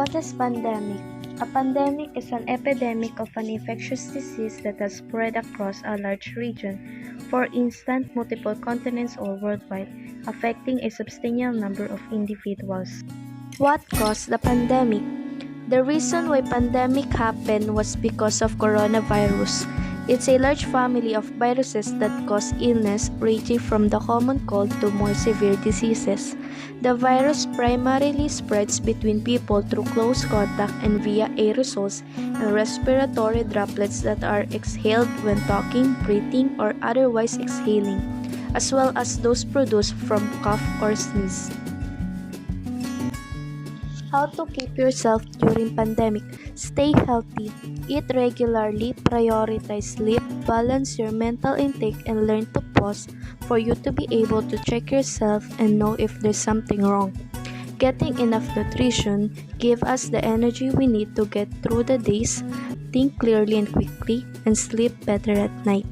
What is pandemic? A pandemic is an epidemic of an infectious disease that has spread across a large region, for instance, multiple continents or worldwide, affecting a substantial number of individuals. What caused the pandemic? The reason why pandemic happened was because of coronavirus. It's a large family of viruses that cause illness, ranging from the common cold to more severe diseases. The virus primarily spreads between people through close contact and via aerosols and respiratory droplets that are exhaled when talking, breathing, or otherwise exhaling, as well as those produced from cough or sneeze. How to keep yourself during pandemic? Stay healthy, eat regularly, prioritize sleep, balance your mental intake, and learn to pause for you to be able to check yourself and know if there's something wrong. Getting enough nutrition give us the energy we need to get through the days, think clearly and quickly, and sleep better at night.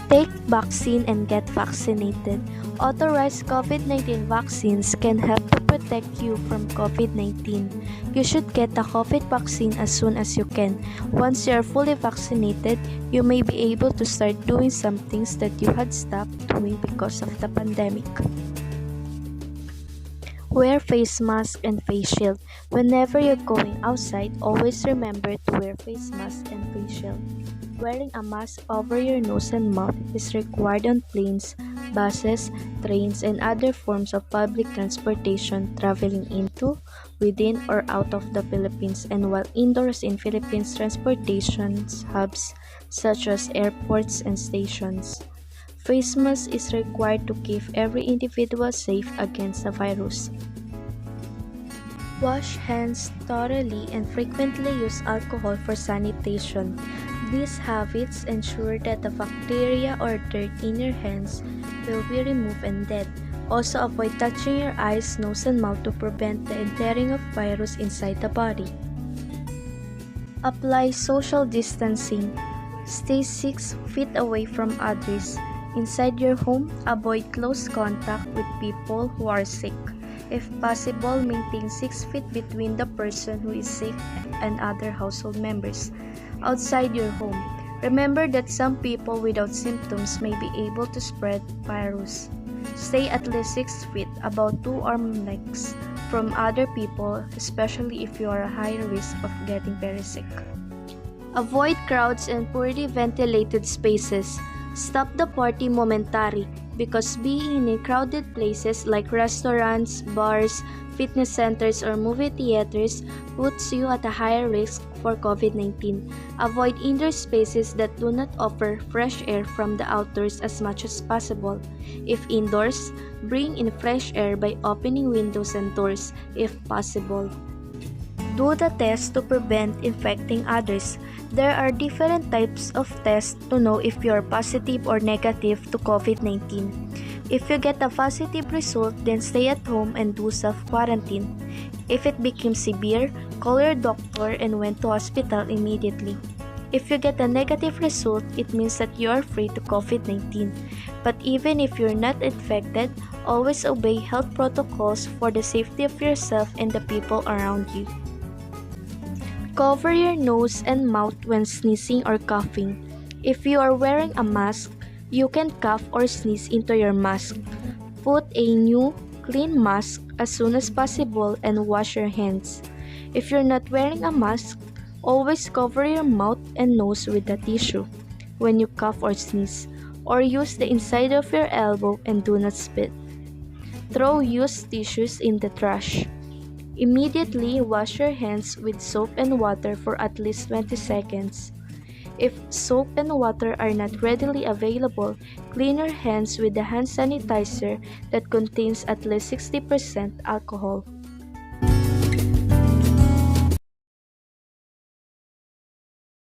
Take vaccine and get vaccinated. Authorized COVID-19 vaccines can help to protect you from COVID-19. You should get the COVID vaccine as soon as you can. Once you are fully vaccinated, you may be able to start doing some things that you had stopped doing because of the pandemic. Wear face mask and face shield. Whenever you're going outside, always remember to wear face mask and face shield. Wearing a mask over your nose and mouth is required on planes, buses, trains, and other forms of public transportation traveling into, within, or out of the Philippines, and while indoors in Philippines transportation hubs such as airports and stations. Face mask is required to keep every individual safe against the virus. Wash hands thoroughly and frequently use alcohol for sanitation. These habits ensure that the bacteria or dirt in your hands will be removed and dead. Also avoid touching your eyes, nose, and mouth to prevent the entering of virus inside the body. Apply social distancing. Stay 6 feet away from others. Inside your home, avoid close contact with people who are sick. If possible, maintain 6 feet between the person who is sick and other household members. Outside your home, remember that some people without symptoms may be able to spread virus. Stay at least 6 feet, about 2 arm lengths, from other people, especially if you are at high risk of getting very sick. Avoid crowds and poorly ventilated spaces. Stop the party momentarily, because being in crowded places like restaurants, bars, fitness centers, or movie theaters puts you at a higher risk for COVID-19. Avoid indoor spaces that do not offer fresh air from the outdoors as much as possible. If indoors, bring in fresh air by opening windows and doors if possible. Do the test to prevent infecting others. There are different types of tests to know if you are positive or negative to COVID-19. If you get a positive result, then stay at home and do self-quarantine. If it becomes severe, call your doctor and went to hospital immediately. If you get a negative result, it means that you are free to COVID-19. But even if you're not infected, always obey health protocols for the safety of yourself and the people around you. Cover your nose and mouth when sneezing or coughing. If you are wearing a mask, you can cough or sneeze into your mask. Put a new, clean mask as soon as possible and wash your hands. If you're not wearing a mask, always cover your mouth and nose with a tissue when you cough or sneeze, or use the inside of your elbow and do not spit. Throw used tissues in the trash. Immediately wash your hands with soap and water for at least 20 seconds. If soap and water are not readily available, clean your hands with the hand sanitizer that contains at least 60% alcohol.